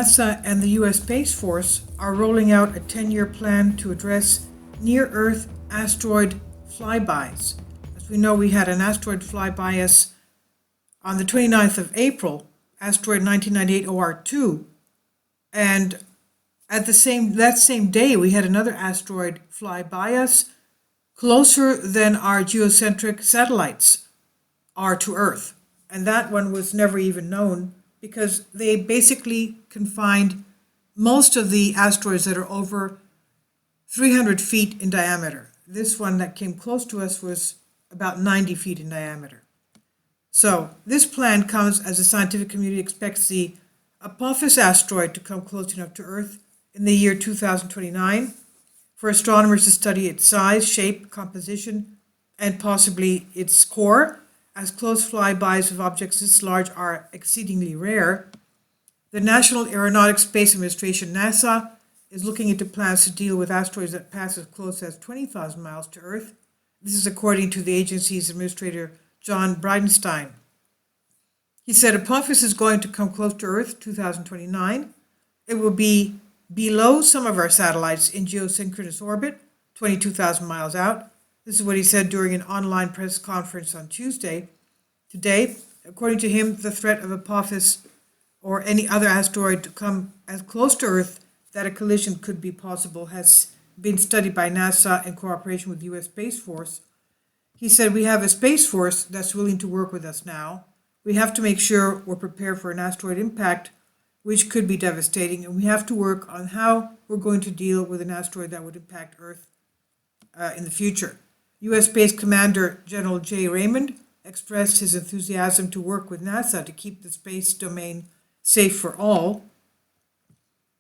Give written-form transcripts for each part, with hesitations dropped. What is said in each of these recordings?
NASA and the U.S. Space Force are rolling out a 10-year plan to address near-Earth asteroid flybys. As we know, we had an asteroid fly by us on the 29th of April, asteroid 1998 OR2, and at that same day, we had another asteroid fly by us closer than our geocentric satellites are to Earth. And that one was never even known because they basically confined most of the asteroids that are over 300 feet in diameter. This one that came close to us was about 90 feet in diameter. So this plan comes as the scientific community expects the Apophis asteroid to come close enough to Earth in the year 2029 for astronomers to study its size, shape, composition, and possibly its core, as close flybys of objects this large are exceedingly rare. The National Aeronautics Space Administration, NASA, is looking into plans to deal with asteroids that pass as close as 20,000 miles to Earth. This is according to the agency's administrator, John Bridenstine. He said Apophis is going to come close to Earth 2029. It will be below some of our satellites in geosynchronous orbit, 22,000 miles out. This is what he said during an online press conference on Tuesday. Today, according to him, the threat of Apophis or any other asteroid to come as close to Earth that a collision could be possible has been studied by NASA in cooperation with the U.S. Space Force. He said, we have a Space Force that's willing to work with us now. We have to make sure we're prepared for an asteroid impact, which could be devastating, and we have to work on how we're going to deal with an asteroid that would impact Earth in the future. U.S. Space Commander General J. Raymond expressed his enthusiasm to work with NASA to keep the space domain safe for all.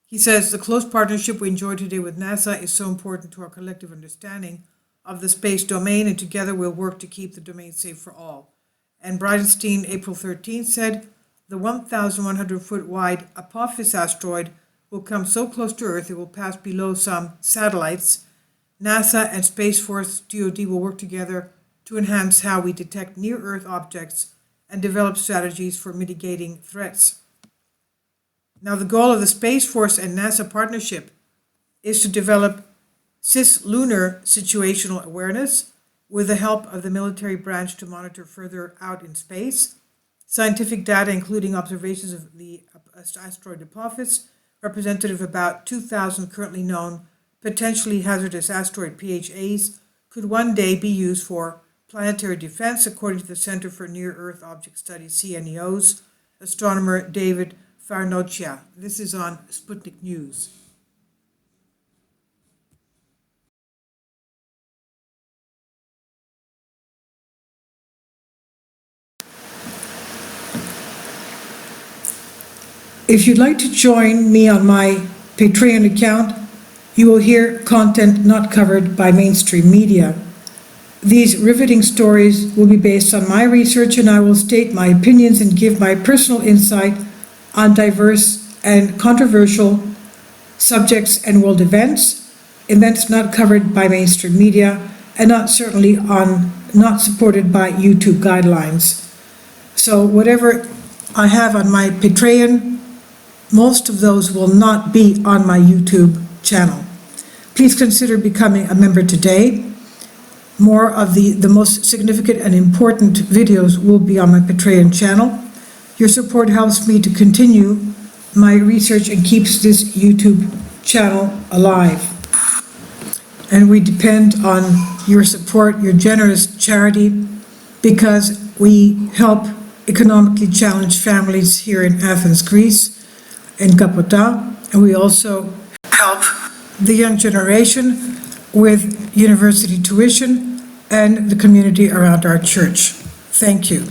He says, the close partnership we enjoy today with NASA is so important to our collective understanding of the space domain, and together we'll work to keep the domain safe for all. And Bridenstine, April 13th, said, the 1,100-foot wide Apophis asteroid will come so close to Earth it will pass below some satellites. NASA and Space Force DoD will work together to enhance how we detect near-Earth objects and develop strategies for mitigating threats. Now, the goal of the Space Force and NASA partnership is to develop cislunar situational awareness with the help of the military branch to monitor further out in space. Scientific data, including observations of the asteroid Apophis, representative of about 2,000 currently known potentially hazardous asteroid PHAs, could one day be used for planetary defense, according to the Center for Near-Earth Object Studies, CNEO's astronomer David Farnocchia. This is on Sputnik News. If you'd like to join me on my Patreon account, you will hear content not covered by mainstream media. These riveting stories will be based on my research, and I will state my opinions and give my personal insight on diverse and controversial subjects and world events not covered by mainstream media, and not supported by YouTube guidelines. So whatever I have on my Patreon, most of those will not be on my YouTube channel. Please consider becoming a member today. More of the most significant and important videos will be on my Patreon channel. Your support helps me to continue my research and keeps this YouTube channel alive. And we depend on your support, your generous charity, because we help economically challenged families here in Athens, Greece, in Kapota, and we also help the young generation with university tuition and the community around our church. Thank you.